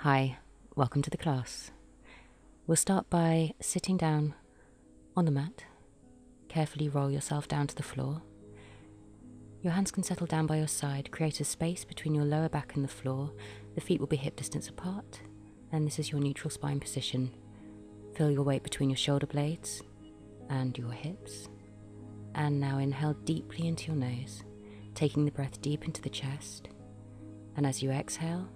Hi, welcome to the class. We'll start by sitting down on the mat. Carefully roll yourself down to the floor. Your hands can settle down by your side, create a space between your lower back and the floor. The feet will be hip distance apart, and this is your neutral spine position. Feel your weight between your shoulder blades and your hips. And now inhale deeply into your nose, taking the breath deep into the chest. And as you exhale,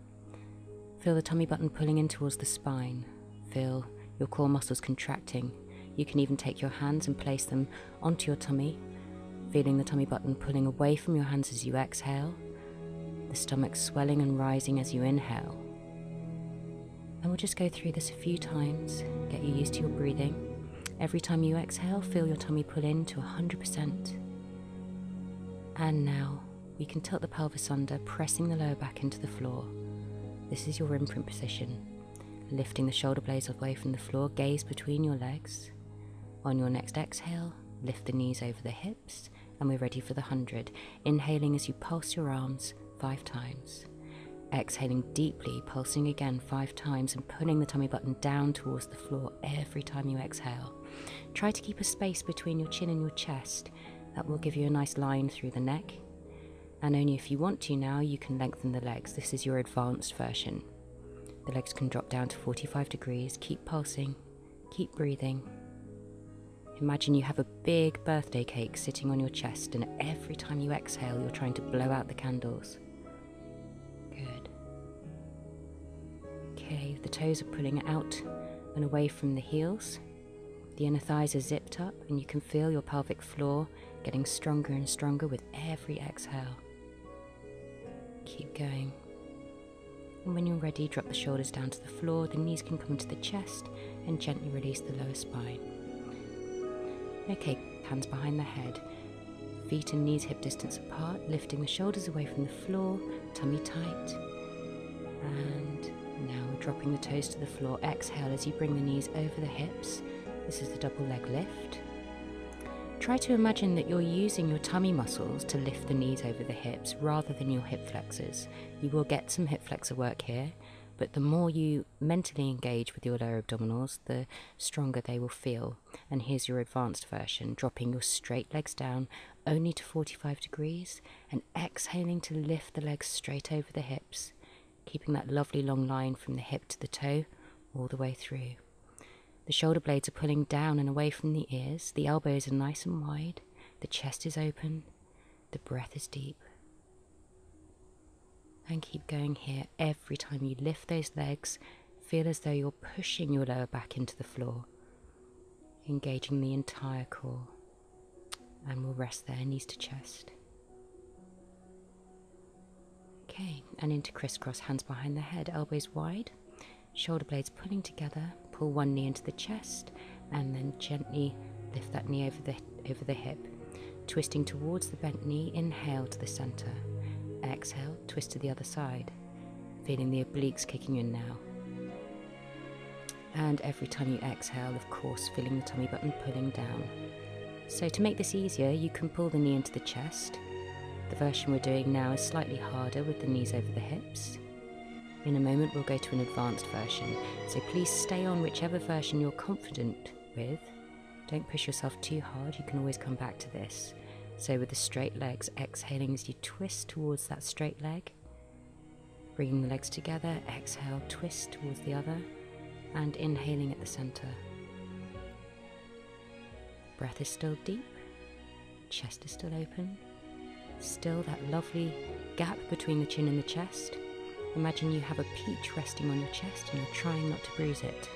feel the tummy button pulling in towards the spine. Feel your core muscles contracting. You can even take your hands and place them onto your tummy, feeling the tummy button pulling away from your hands as you exhale, the stomach swelling and rising as you inhale. And we'll just go through this a few times, get you used to your breathing. Every time you exhale, feel your tummy pull in to 100%. And now we can tilt the pelvis under, pressing the lower back into the floor. This is your imprint position. Lifting the shoulder blades away from the floor, gaze between your legs. On your next exhale, lift the knees over the hips, and we're ready for the 100. Inhaling as you pulse your arms 5 times. Exhaling deeply, pulsing again 5 times and pulling the tummy button down towards the floor every time you exhale. Try to keep a space between your chin and your chest. That will give you a nice line through the neck. And only if you want to now, you can lengthen the legs. This is your advanced version. The legs can drop down to 45 degrees. Keep pulsing, keep breathing. Imagine you have a big birthday cake sitting on your chest, and every time you exhale, you're trying to blow out the candles. Good. Okay, the toes are pulling out and away from the heels. The inner thighs are zipped up, and you can feel your pelvic floor getting stronger and stronger with every exhale. Keep going. And when you're ready, drop the shoulders down to the floor, the knees can come to the chest, and gently release the lower spine. Okay, hands behind the head, feet and knees hip distance apart, lifting the shoulders away from the floor, tummy tight. And now we're dropping the toes to the floor. Exhale as you bring the knees over the hips. This is the double leg lift. Try to imagine that you're using your tummy muscles to lift the knees over the hips rather than your hip flexors. You will get some hip flexor work here, but the more you mentally engage with your lower abdominals, the stronger they will feel. And here's your advanced version, dropping your straight legs down only to 45 degrees and exhaling to lift the legs straight over the hips, keeping that lovely long line from the hip to the toe all the way through. The shoulder blades are pulling down and away from the ears, the elbows are nice and wide, the chest is open, the breath is deep. And keep going here. Every time you lift those legs, feel as though you're pushing your lower back into the floor, engaging the entire core. And we'll rest there, knees to chest. Okay, and into crisscross, hands behind the head, elbows wide, shoulder blades pulling together. Pull one knee into the chest, and then gently lift that knee over the hip. Twisting towards the bent knee, inhale to the center. Exhale, twist to the other side, feeling the obliques kicking in now. And every time you exhale, of course, feeling the tummy button pulling down. So to make this easier, you can pull the knee into the chest. The version we're doing now is slightly harder with the knees over the hips. In a moment, we'll go to an advanced version, so please stay on whichever version you're confident with. Don't push yourself too hard, you can always come back to this. So with the straight legs, exhaling as you twist towards that straight leg, bringing the legs together, exhale, twist towards the other, and inhaling at the center. Breath is still deep, chest is still open, still that lovely gap between the chin and the chest. Imagine you have a peach resting on your chest and you're trying not to bruise it.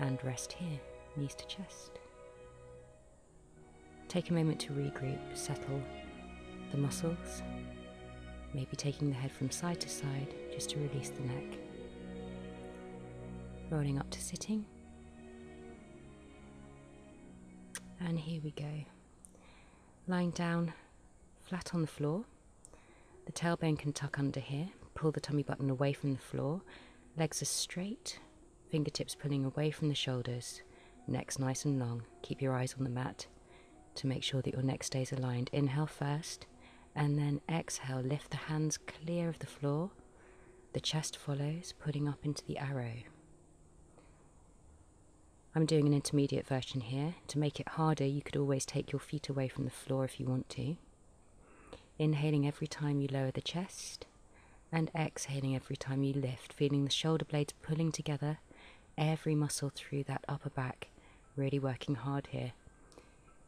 And rest here, knees to chest. Take a moment to regroup, settle the muscles, maybe taking the head from side to side just to release the neck. Rolling up to sitting. And here we go. Lying down flat on the floor. The tailbone can tuck under here. Pull the tummy button away from the floor. Legs are straight, fingertips pulling away from the shoulders. Neck's nice and long. Keep your eyes on the mat to make sure that your neck stays aligned. Inhale first, and then exhale. Lift the hands clear of the floor. The chest follows, pulling up into the arrow. I'm doing an intermediate version here. To make it harder, you could always take your feet away from the floor if you want to. Inhaling every time you lower the chest, and exhaling every time you lift, feeling the shoulder blades pulling together, every muscle through that upper back, really working hard here.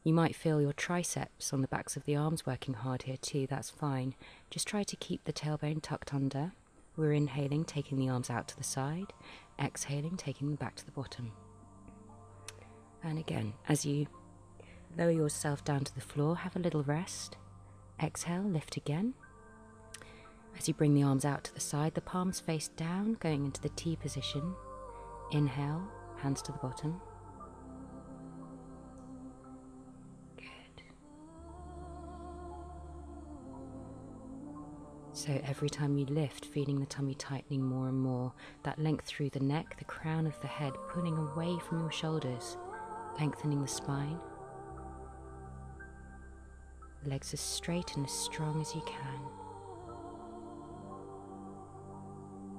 You might feel your triceps on the backs of the arms working hard here too, that's fine. Just try to keep the tailbone tucked under. We're inhaling, taking the arms out to the side, exhaling, taking them back to the bottom. And again, as you lower yourself down to the floor, have a little rest. Exhale, lift again. As you bring the arms out to the side, the palms face down, going into the T position. Inhale, hands to the bottom. Good. So every time you lift, feeling the tummy tightening more and more, that length through the neck, the crown of the head, pulling away from your shoulders, lengthening the spine. The legs as straight and as strong as you can.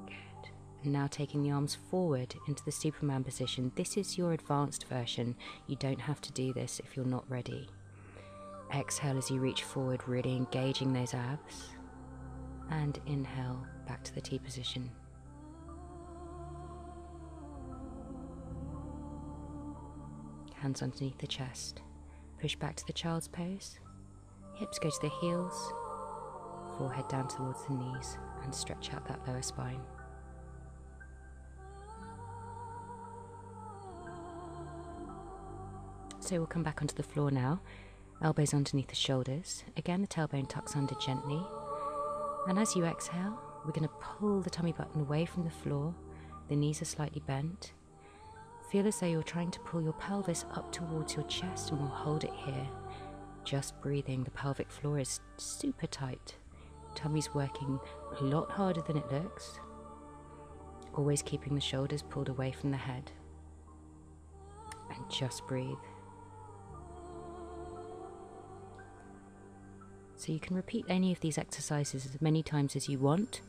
Good. And now taking the arms forward into the Superman position. This is your advanced version. You don't have to do this if you're not ready. Exhale as you reach forward, really engaging those abs. And inhale back to the T position. Hands underneath the chest. Push back to the child's pose. Hips go to the heels. Forehead down towards the knees and stretch out that lower spine. So we'll come back onto the floor now. Elbows underneath the shoulders. Again, the tailbone tucks under gently. And as you exhale, we're going to pull the tummy button away from the floor. The knees are slightly bent. Feel as though you're trying to pull your pelvis up towards your chest, and we'll hold it here. Just breathing. The pelvic floor is super tight. Tummy's working a lot harder than it looks. Always keeping the shoulders pulled away from the head. And just breathe. So you can repeat any of these exercises as many times as you want.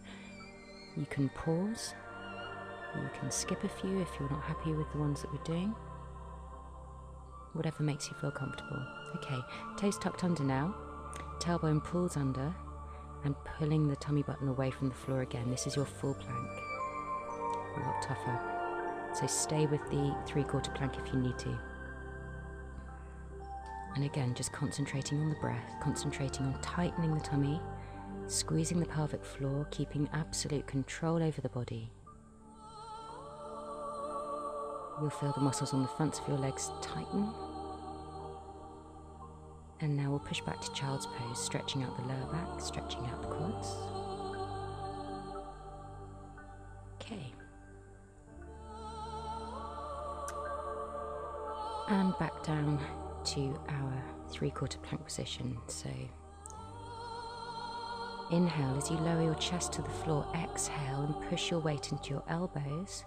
You can pause. You can skip a few if you're not happy with the ones that we're doing. Whatever makes you feel comfortable. Okay, toes tucked under now. Tailbone pulls under and pulling the tummy button away from the floor again. This is your full plank. A lot tougher. So stay with the 3/4 plank if you need to. And again, just concentrating on the breath, concentrating on tightening the tummy, squeezing the pelvic floor, keeping absolute control over the body. You'll feel the muscles on the fronts of your legs tighten. And now we'll push back to child's pose, stretching out the lower back, stretching out the quads. Okay. And back down to our 3/4 plank position. So inhale as you lower your chest to the floor, exhale and push your weight into your elbows,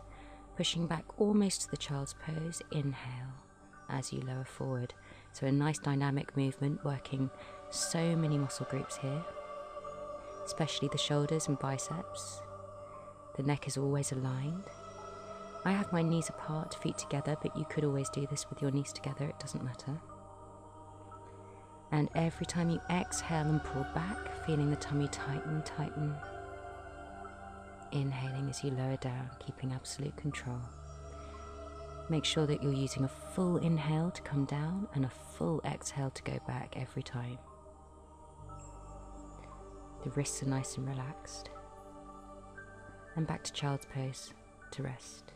pushing back almost to the child's pose. Inhale as you lower forward. So a nice dynamic movement, working so many muscle groups here, especially the shoulders and biceps. The neck is always aligned. I have my knees apart, feet together, but you could always do this with your knees together, it doesn't matter. And every time you exhale and pull back, feeling the tummy tighten. Inhaling as you lower down, keeping absolute control. Make sure that you're using a full inhale to come down and a full exhale to go back every time. The wrists are nice and relaxed. And back to child's pose to rest.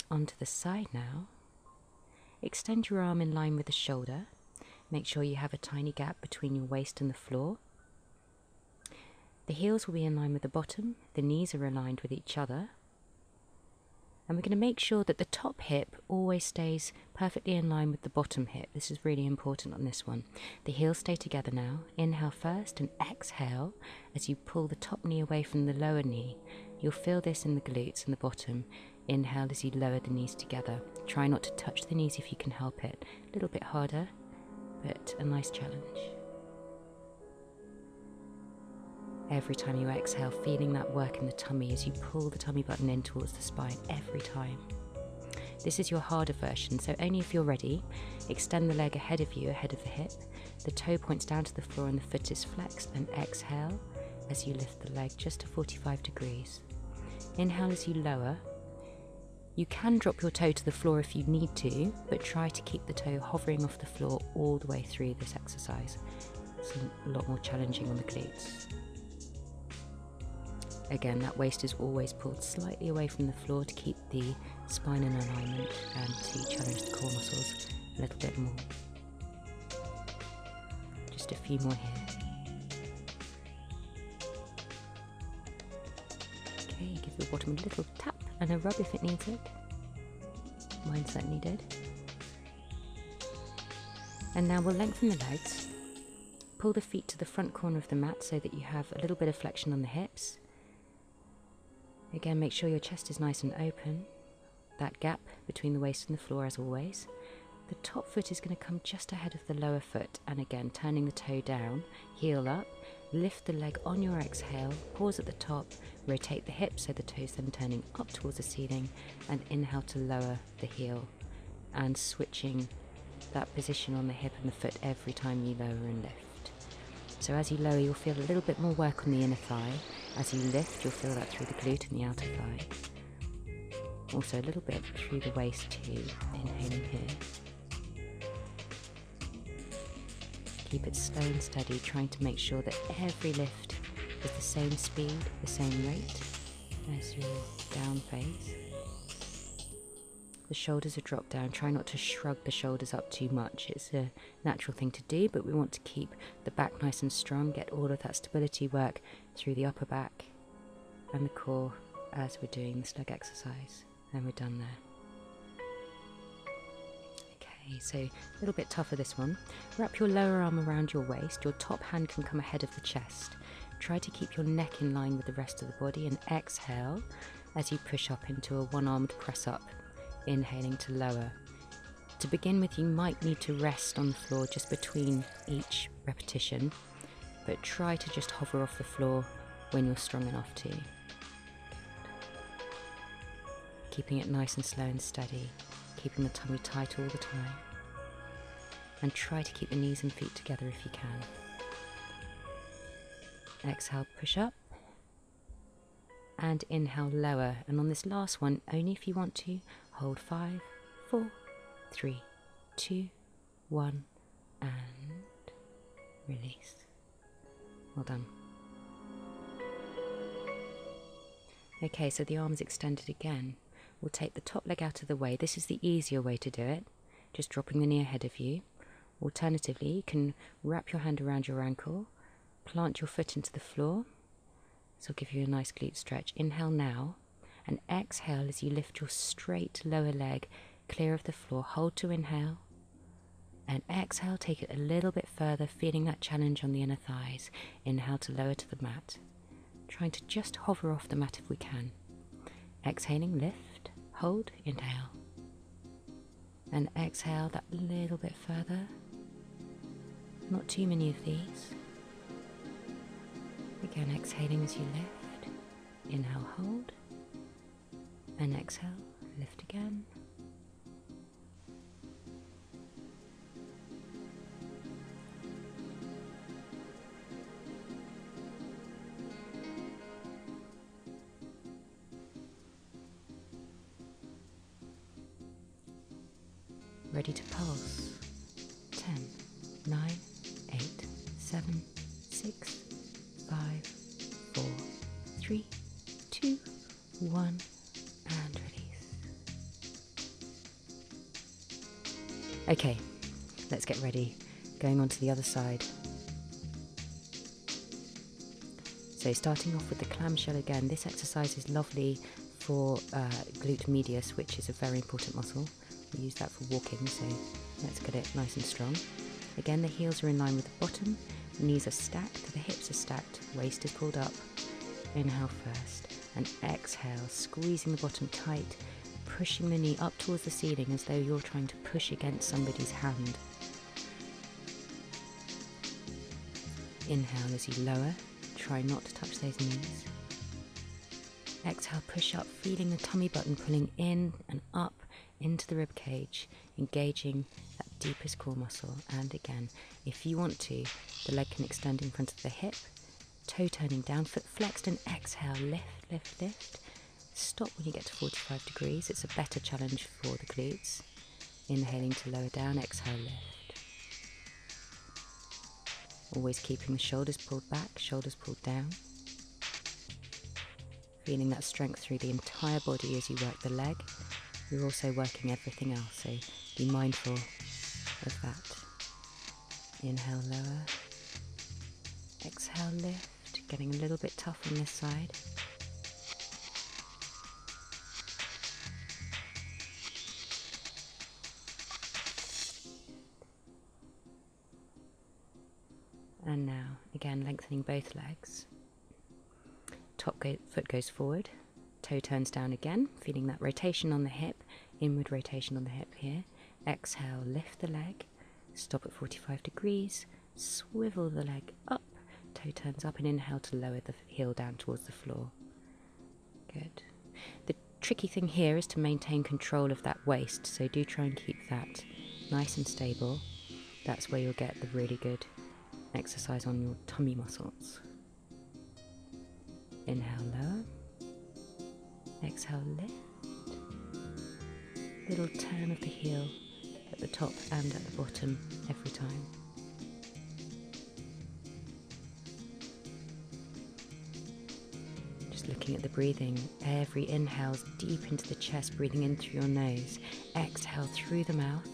Onto the side now. Extend your arm in line with the shoulder. Make sure you have a tiny gap between your waist and the floor. The heels will be in line with the bottom. The knees are aligned with each other. And we're going to make sure that the top hip always stays perfectly in line with the bottom hip. This is really important on this one. The heels stay together now. Inhale first and exhale as you pull the top knee away from the lower knee. You'll feel this in the glutes and the bottom. Inhale as you lower the knees together. Try not to touch the knees if you can help it. A little bit harder, but a nice challenge. Every time you exhale, feeling that work in the tummy as you pull the tummy button in towards the spine every time. This is your harder version, so only if you're ready, extend the leg ahead of you, ahead of the hip. The toe points down to the floor and the foot is flexed, and exhale as you lift the leg just to 45 degrees. Inhale as you lower. You can drop your toe to the floor if you need to, but try to keep the toe hovering off the floor all the way through this exercise. It's a lot more challenging on the glutes. Again, that waist is always pulled slightly away from the floor to keep the spine in alignment and to challenge the core muscles a little bit more. Just a few more here. Okay, give your bottom a little tap and a rub if it needs it. Mine certainly did. And now we'll lengthen the legs. Pull the feet to the front corner of the mat so that you have a little bit of flexion on the hips. Again, make sure your chest is nice and open. That gap between the waist and the floor as always. The top foot is going to come just ahead of the lower foot, and again turning the toe down, heel up, lift the leg on your exhale, pause at the top, rotate the hips so the toes then turning up towards the ceiling, and inhale to lower the heel, and switching that position on the hip and the foot every time you lower and lift. So as you lower, you'll feel a little bit more work on the inner thigh. As you lift, you'll feel that through the glute and the outer thigh. Also a little bit through the waist too, inhaling here. Keep it slow and steady, trying to make sure that every lift is the same speed, the same rate as your down phase. The shoulders are dropped down. Try not to shrug the shoulders up too much. It's a natural thing to do, but we want to keep the back nice and strong, get all of that stability work through the upper back and the core as we're doing this leg exercise. And we're done there. Okay, so a little bit tougher this one. Wrap your lower arm around your waist. Your top hand can come ahead of the chest. Try to keep your neck in line with the rest of the body, and exhale as you push up into a one-armed press up. Inhaling to lower. To begin with, you might need to rest on the floor just between each repetition, but try to just hover off the floor when you're strong enough to. Keeping it nice and slow and steady, keeping the tummy tight all the time, and try to keep the knees and feet together if you can. Exhale, push up, and inhale, lower. And on this last one, only if you want to, hold 5, 4, 3, 2, 1, and release. Well done. Okay, so the arms extended again. We'll take the top leg out of the way. This is the easier way to do it, just dropping the knee ahead of you. Alternatively, you can wrap your hand around your ankle, plant your foot into the floor. This will give you a nice glute stretch. Inhale now, and exhale as you lift your straight lower leg clear of the floor. Hold to inhale, and exhale, take it a little bit further, feeling that challenge on the inner thighs. Inhale to lower to the mat, trying to just hover off the mat if we can. Exhaling, lift, hold, inhale, and exhale that little bit further. Not too many of these. Again, exhaling as you lift. Inhale, hold, and exhale, lift again. Ready to pulse. 10, 9, 8, 7, 6, 5, 4, 3, 2, 1, and release. Okay, let's get ready. Going on to the other side. So starting off with the clamshell again, this exercise is lovely for glute medius, which is a very important muscle. We use that for walking, so let's get it nice and strong. Again, the heels are in line with the bottom, knees are stacked, the hips are stacked, waist is pulled up. Inhale first, and exhale, squeezing the bottom tight, pushing the knee up towards the ceiling as though you're trying to push against somebody's hand. Inhale as you lower, try not to touch those knees. Exhale, push up, feeling the tummy button pulling in and up into the rib cage, engaging that deepest core muscle. And again, if you want to, the leg can extend in front of the hip, toe turning down, foot flexed, and exhale, lift, lift, lift. Stop when you get to 45 degrees. It's a better challenge for the glutes. Inhaling to lower down, exhale, lift. Always keeping the shoulders pulled back, shoulders pulled down. Feeling that strength through the entire body as you work the leg. You're also working everything else, so be mindful of that. Inhale, lower. Exhale, lift. Getting a little bit tough on this side. And now, again, lengthening both legs. Foot goes forward, toe turns down again, feeling that rotation on the hip, inward rotation on the hip here. Exhale, lift the leg, stop at 45 degrees, swivel the leg up, toe turns up, and inhale to lower the heel down towards the floor. Good. The tricky thing here is to maintain control of that waist, so do try and keep that nice and stable. That's where you'll get the really good exercise on your tummy muscles. Inhale, lower. Exhale, lift. Little turn of the heel at the top and at the bottom every time. Just looking at the breathing. Every inhale's deep into the chest, breathing in through your nose. Exhale through the mouth,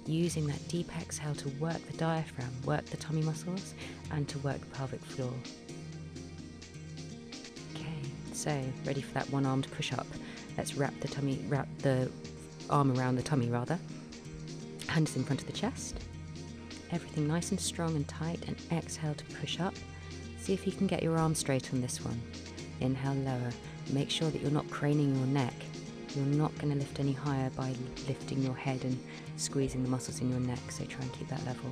using that deep exhale to work the diaphragm, work the tummy muscles, and to work the pelvic floor. So, ready for that one-armed push-up. Let's wrap the arm around the tummy rather. Hands in front of the chest. Everything nice and strong and tight, and exhale to push up. See if you can get your arm straight on this one. Inhale, lower. Make sure that you're not craning your neck. You're not going to lift any higher by lifting your head and squeezing the muscles in your neck, so try and keep that level.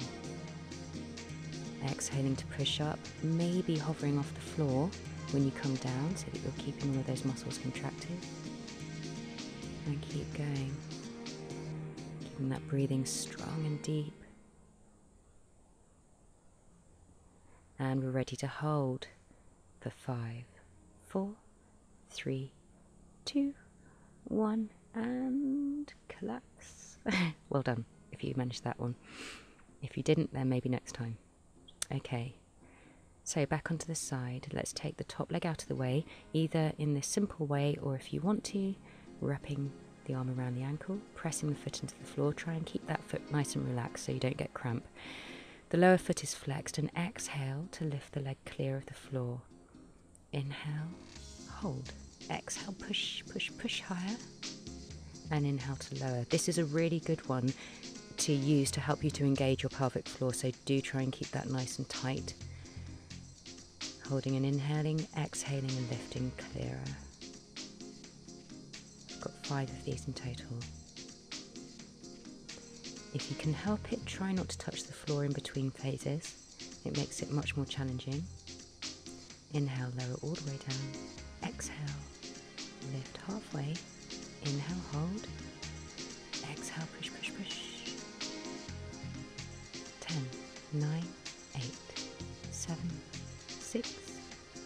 Exhaling to push up, maybe hovering off the floor when you come down, so that you're keeping all of those muscles contracted. And keep going. Keeping that breathing strong and deep. And we're ready to hold for 5, 4, 3, 2, 1, and collapse. Well done if you managed that one. If you didn't, then maybe next time. Okay. So back onto the side, let's take the top leg out of the way, either in this simple way or if you want to, wrapping the arm around the ankle, pressing the foot into the floor. Try and keep that foot nice and relaxed so you don't get cramp. The lower foot is flexed, and exhale to lift the leg clear of the floor. Inhale, hold. Exhale, push, push, push higher. And inhale to lower. This is a really good one to use to help you to engage your pelvic floor, so do try and keep that nice and tight. Holding and inhaling, exhaling and lifting clearer. I've got 5 of these in total. If you can help it, try not to touch the floor in between phases. It makes it much more challenging. Inhale, lower all the way down. Exhale, lift halfway. Inhale, hold. Exhale, push, push, push. 10, 9, 8, 7, 6,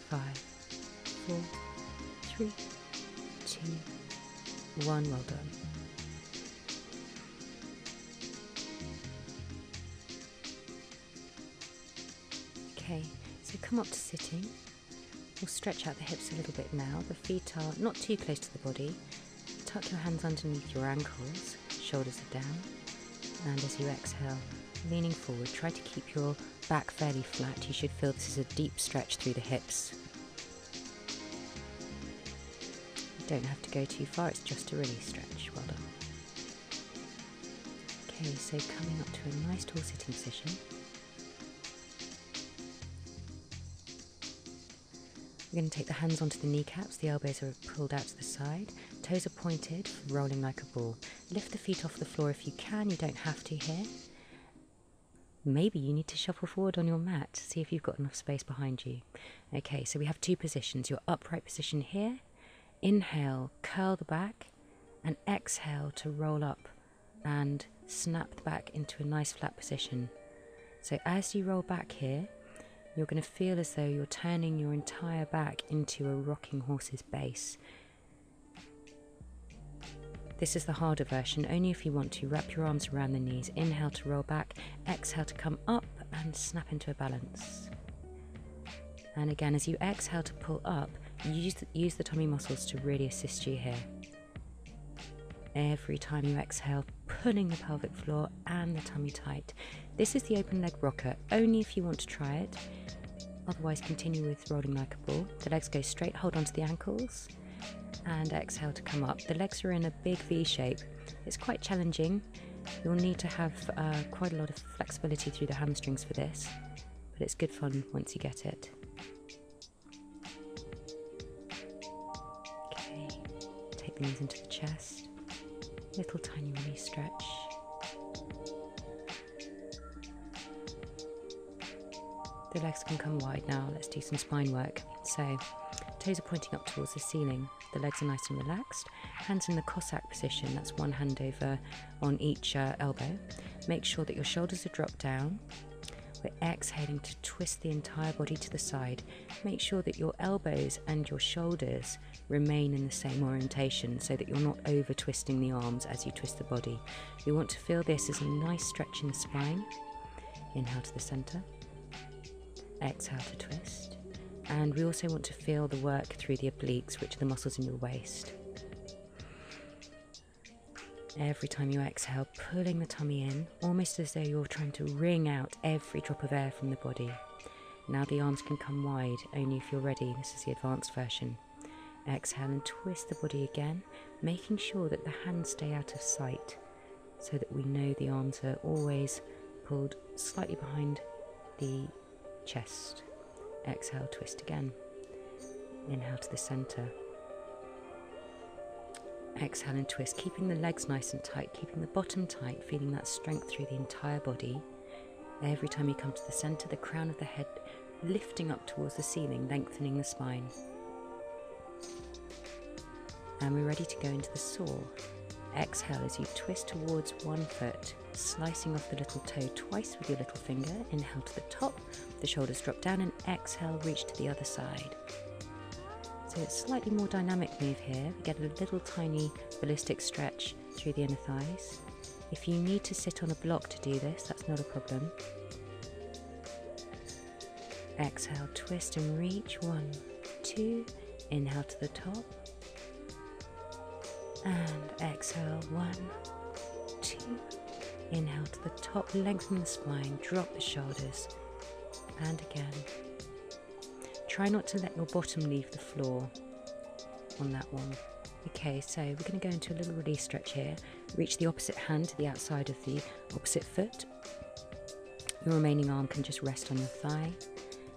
5, 4, 3, 2, 1. Well done. Okay, so come up to sitting. We'll stretch out the hips a little bit now. The feet are not too close to the body. Tuck your hands underneath your ankles, shoulders are down. And as you exhale, leaning forward, try to keep your back fairly flat. You should feel this is a deep stretch through the hips. You don't have to go too far, it's just a release stretch. Well done. Okay, so coming up to a nice tall sitting position. We're going to take the hands onto the kneecaps, the elbows are pulled out to the side, Toes are pointed, rolling like a ball. Lift the feet off the floor if you can. You don't have to here. Maybe you need to shuffle forward on your mat to see if you've got enough space behind you. Okay, so we have two positions. Your upright position here. Inhale, curl the back, and exhale to roll up and snap the back into a nice flat position. So as you roll back here, you're going to feel as though you're turning your entire back into a rocking horse's base. This is the harder version, only if you want to. Wrap your arms around the knees. Inhale to roll back, exhale to come up and snap into a balance. And again, as you exhale to pull up, use the tummy muscles to really assist you here. Every time you exhale, pulling the pelvic floor and the tummy tight. This is the open leg rocker, only if you want to try it. Otherwise, continue with rolling like a ball. The legs go straight, hold onto the ankles, and exhale to come up. The legs are in a big V shape. It's quite challenging. You'll need to have quite a lot of flexibility through the hamstrings for this, but it's good fun once you get it. Okay, take the knees into the chest. Little tiny release stretch. The legs can come wide now. Let's do some spine work. So, toes are pointing up towards the ceiling. The legs are nice and relaxed. Hands in the Cossack position. That's one hand over on each elbow. Make sure that your shoulders are dropped down. We're exhaling to twist the entire body to the side. Make sure that your elbows and your shoulders remain in the same orientation so that you're not over twisting the arms as you twist the body. You want to feel this as a nice stretch in the spine. Inhale to the center. Exhale to twist. And we also want to feel the work through the obliques, which are the muscles in your waist. Every time you exhale, pulling the tummy in, almost as though you're trying to wring out every drop of air from the body. Now the arms can come wide, only if you're ready. This is the advanced version. Exhale and twist the body again, making sure that the hands stay out of sight, so that we know the arms are always pulled slightly behind the chest. Exhale, twist again. Inhale to the center. Exhale and twist, keeping the legs nice and tight, keeping the bottom tight, feeling that strength through the entire body. Every time you come to the center, the crown of the head lifting up towards the ceiling, lengthening the spine. And we're ready to go into the saw. Exhale as you twist towards one foot, slicing off the little toe twice with your little finger. Inhale to the top, the shoulders drop down, and exhale, reach to the other side. So it's a slightly more dynamic move here. We get a little tiny ballistic stretch through the inner thighs. If you need to sit on a block to do this, that's not a problem. Exhale, twist and reach. 1, 2. Inhale to the top. And exhale, 1, 2. Inhale to the top, lengthen the spine, drop the shoulders. And again. Try not to let your bottom leave the floor on that one. Okay, so we're going to go into a little release stretch here. Reach the opposite hand to the outside of the opposite foot. Your remaining arm can just rest on your thigh.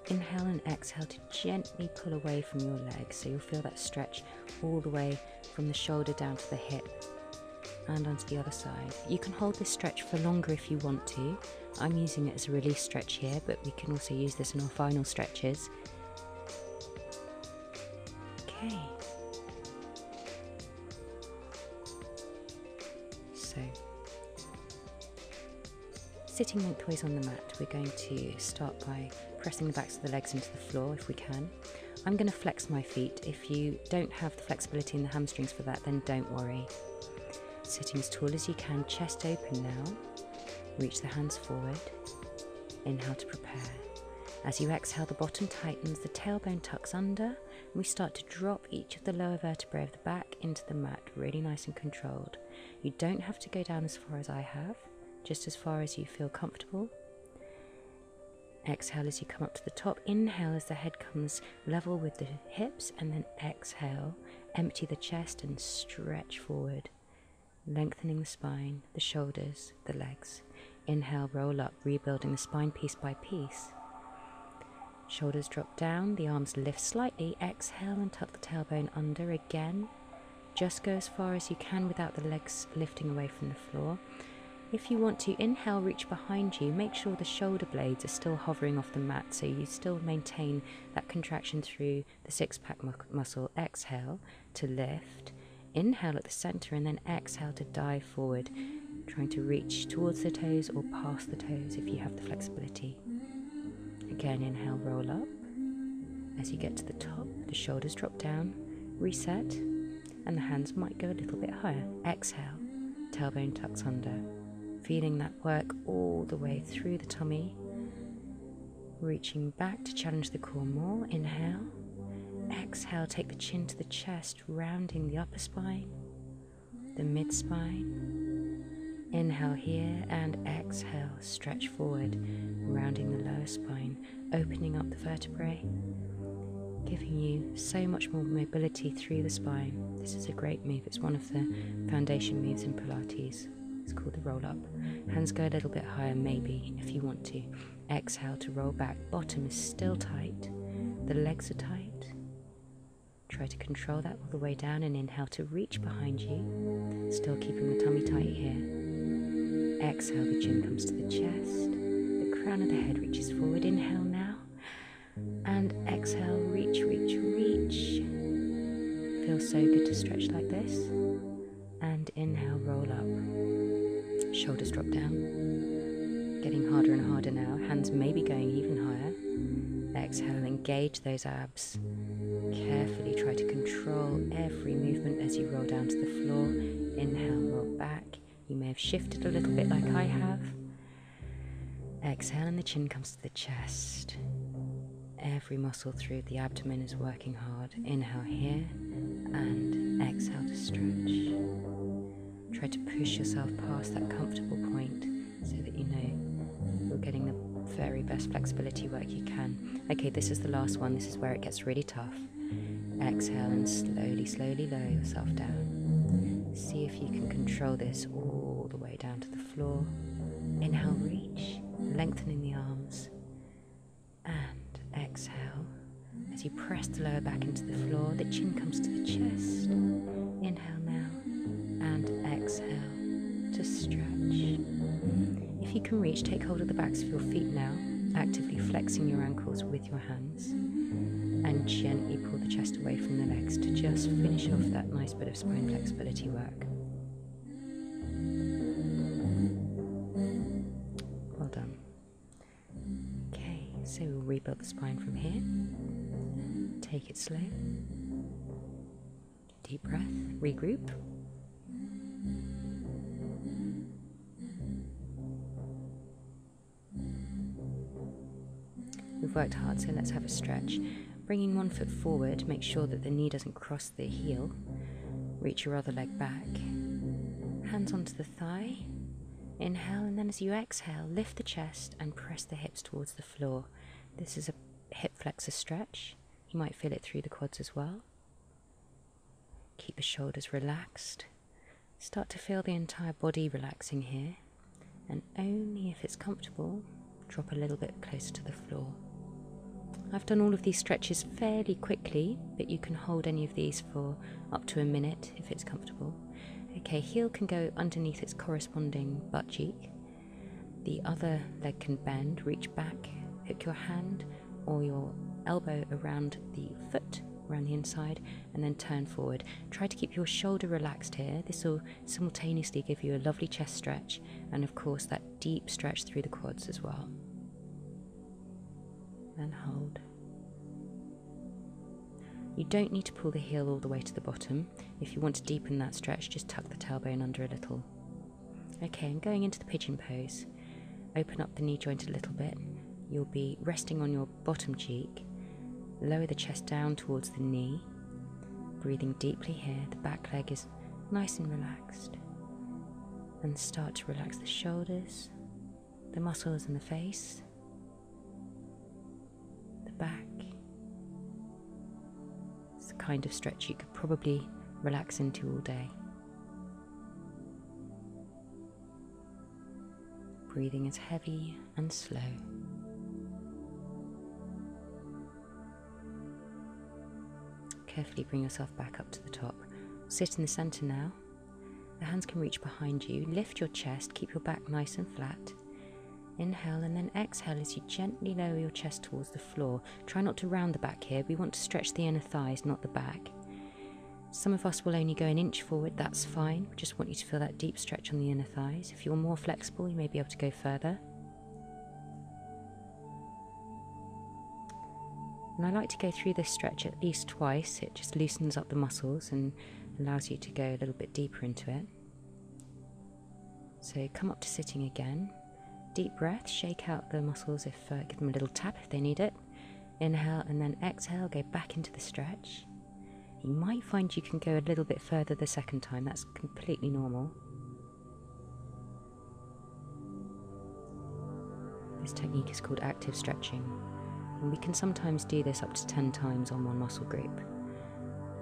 Inhale and exhale to gently pull away from your leg. So you'll feel that stretch all the way from the shoulder down to the hip and onto the other side. You can hold this stretch for longer if you want to. I'm using it as a release stretch here, but we can also use this in our final stretches. Okay. So, sitting lengthways on the mat, we're going to start by pressing the backs of the legs into the floor if we can. I'm going to flex my feet. If you don't have the flexibility in the hamstrings for that, then don't worry. Sitting as tall as you can, chest open now. Reach the hands forward. Inhale to prepare. As you exhale, the bottom tightens, the tailbone tucks under, and we start to drop each of the lower vertebrae of the back into the mat, really nice and controlled. You don't have to go down as far as I have, just as far as you feel comfortable. Exhale as you come up to the top. Inhale as the head comes level with the hips, and then exhale, empty the chest and stretch forward, lengthening the spine, the shoulders, the legs. Inhale, roll up, rebuilding the spine piece by piece. Shoulders drop down, the arms lift slightly. Exhale and tuck the tailbone under again. Just go as far as you can without the legs lifting away from the floor. If you want to inhale, reach behind you, make sure the shoulder blades are still hovering off the mat so you still maintain that contraction through the six-pack muscle. Exhale to lift, inhale at the center, and then exhale to dive forward, trying to reach towards the toes or past the toes if you have the flexibility. Again, inhale, roll up. As you get to the top, the shoulders drop down, reset, and the hands might go a little bit higher. Exhale, tailbone tucks under. Feeling that work all the way through the tummy. Reaching back to challenge the core more. Inhale. Exhale, take the chin to the chest, rounding the upper spine, the mid-spine. Inhale here and exhale, stretch forward, rounding the lower spine, opening up the vertebrae, giving you so much more mobility through the spine. This is a great move. It's one of the foundation moves in Pilates. It's called the roll up. Hands go a little bit higher maybe if you want to. Exhale to roll back. Bottom is still tight. The legs are tight. Try to control that all the way down and inhale to reach behind you. Still keeping the tummy tight here. Exhale, the chin comes to the chest. The crown of the head reaches forward. Inhale now. And exhale, reach, reach, reach. Feels so good to stretch like this. And inhale, roll up. Shoulders drop down. Getting harder and harder now. Hands may be going even higher. Exhale, engage those abs. Carefully try to control every movement as you roll down to the floor. Inhale, roll back. You may have shifted a little bit like I have. Exhale and the chin comes to the chest. Every muscle through the abdomen is working hard. Inhale here and exhale to stretch. Try to push yourself past that comfortable point so that you know you're getting the very best flexibility work you can. Okay, this is the last one. This is where it gets really tough. Exhale and slowly, slowly lower yourself down. See if you can control this all the way down to the floor. Inhale, reach, lengthening the arms. And exhale. As you press the lower back into the floor, the chin comes to the chest. Inhale now. And exhale to stretch. If you can reach, take hold of the backs of your feet now, actively flexing your ankles with your hands, and gently pull the chest away from the legs to just finish off that nice bit of spine flexibility work. Well done. Okay, so we'll rebuild the spine from here. Take it slow. Deep breath, regroup. We've worked hard, so let's have a stretch. Bringing one foot forward, make sure that the knee doesn't cross the heel. Reach your other leg back. Hands onto the thigh. Inhale, and then as you exhale, lift the chest and press the hips towards the floor. This is a hip flexor stretch. You might feel it through the quads as well. Keep the shoulders relaxed. Start to feel the entire body relaxing here. And only if it's comfortable, drop a little bit closer to the floor. I've done all of these stretches fairly quickly, but you can hold any of these for up to a minute if it's comfortable. Okay, heel can go underneath its corresponding butt cheek. The other leg can bend, reach back, hook your hand or your elbow around the foot, around the inside, and then turn forward. Try to keep your shoulder relaxed here. This will simultaneously give you a lovely chest stretch and of course that deep stretch through the quads as well. And hold. You don't need to pull the heel all the way to the bottom. If you want to deepen that stretch, just tuck the tailbone under a little. Okay, and going into the pigeon pose. Open up the knee joint a little bit. You'll be resting on your bottom cheek. Lower the chest down towards the knee. Breathing deeply here. The back leg is nice and relaxed. And start to relax the shoulders, the muscles in the face, the back. It's the kind of stretch you could probably relax into all day. Breathing is heavy and slow. Carefully bring yourself back up to the top. Sit in the centre now. The hands can reach behind you. Lift your chest, keep your back nice and flat. Inhale and then exhale as you gently lower your chest towards the floor. Try not to round the back here. We want to stretch the inner thighs, not the back. Some of us will only go an inch forward, that's fine. We just want you to feel that deep stretch on the inner thighs. If you're more flexible, you may be able to go further. And I like to go through this stretch at least twice. It just loosens up the muscles and allows you to go a little bit deeper into it. So come up to sitting again. Deep breath, shake out the muscles, give them a little tap if they need it. Inhale and then exhale, go back into the stretch. You might find you can go a little bit further the second time, that's completely normal. This technique is called active stretching, and we can sometimes do this up to 10 times on one muscle group.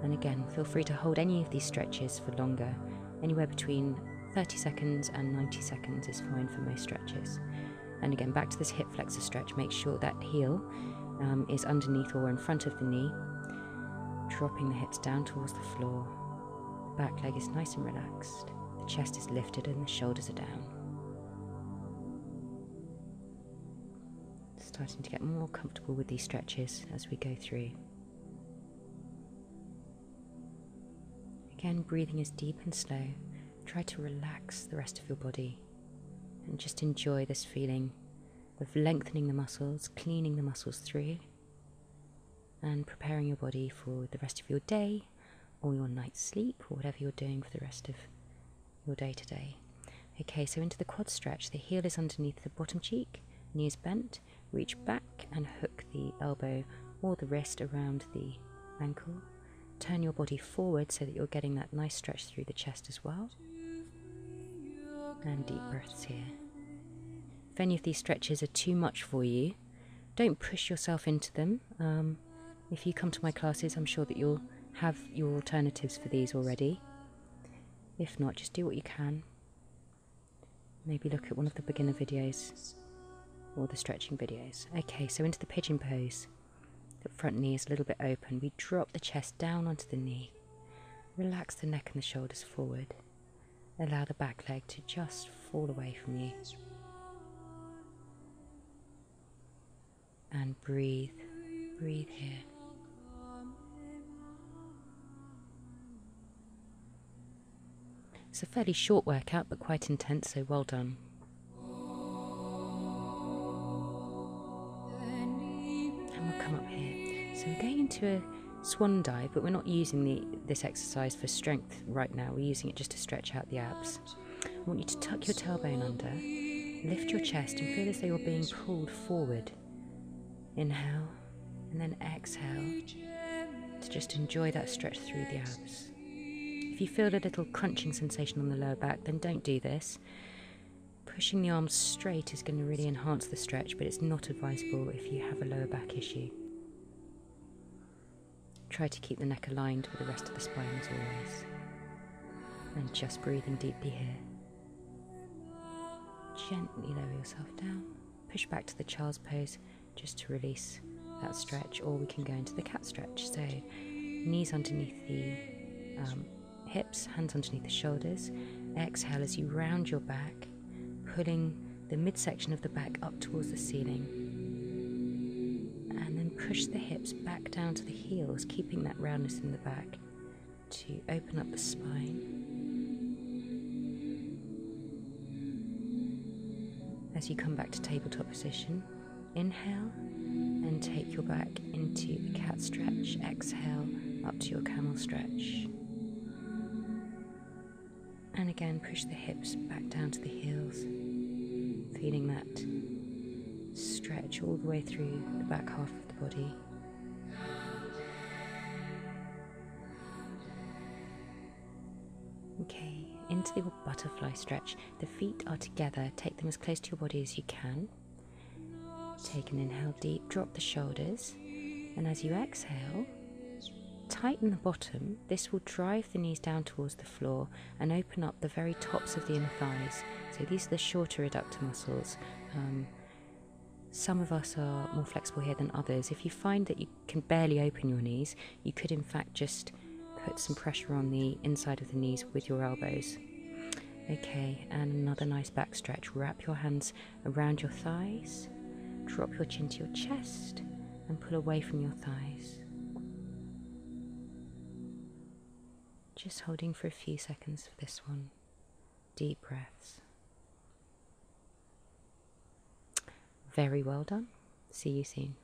And again, feel free to hold any of these stretches for longer. Anywhere between 30 seconds and 90 seconds is fine for most stretches. And again, back to this hip flexor stretch, make sure that heel is underneath or in front of the knee, dropping the hips down towards the floor. The back leg is nice and relaxed, the chest is lifted and the shoulders are down. Starting to get more comfortable with these stretches as we go through. Again, breathing is deep and slow. Try to relax the rest of your body and just enjoy this feeling of lengthening the muscles, cleaning the muscles through, and preparing your body for the rest of your day or your night's sleep or whatever you're doing for the rest of your day today. Okay, so into the quad stretch. The heel is underneath the bottom cheek, knee is bent, reach back and hook the elbow or the wrist around the ankle. Turn your body forward so that you're getting that nice stretch through the chest as well. And deep breaths here. If any of these stretches are too much for you, don't push yourself into them. If you come to my classes, I'm sure that you'll have your alternatives for these already. If not, just do what you can. Maybe look at one of the beginner videos or the stretching videos. Okay, so into the pigeon pose. The front knee is a little bit open. We drop the chest down onto the knee. Relax the neck and the shoulders forward. Allow the back leg to just fall away from you. And breathe. Breathe here. It's a fairly short workout, but quite intense, so well done. And we'll come up here. So we're going into a swan dive, but we're not using this exercise for strength right now. We're using it just to stretch out the abs. I want you to tuck your tailbone under, lift your chest and feel as though you're being pulled forward. Inhale and then exhale to just enjoy that stretch through the abs. If you feel a little crunching sensation on the lower back, then don't do this. Pushing the arms straight is going to really enhance the stretch, but it's not advisable if you have a lower back issue. Try to keep the neck aligned with the rest of the spine as always. And just breathing deeply here. Gently lower yourself down. Push back to the child's pose just to release that stretch, or we can go into the cat stretch. So knees underneath the hips, hands underneath the shoulders. Exhale as you round your back, pulling the midsection of the back up towards the ceiling. And then push the hips back down to the heels, keeping that roundness in the back to open up the spine. As you come back to tabletop position, inhale and take your back into the cat stretch. Exhale up to your camel stretch. And again, push the hips back down to the heels, feeling that stretch all the way through the back half of the body. Okay, into the butterfly stretch. The feet are together. Take them as close to your body as you can. Take an inhale deep, drop the shoulders, and as you exhale, tighten the bottom. This will drive the knees down towards the floor and open up the very tops of the inner thighs. So these are the shorter adductor muscles. Some of us are more flexible here than others. If you find that you can barely open your knees, you could in fact just put some pressure on the inside of the knees with your elbows. Okay, and another nice back stretch. Wrap your hands around your thighs, drop your chin to your chest, and pull away from your thighs. Just holding for a few seconds for this one. Deep breaths. Very well done. See you soon.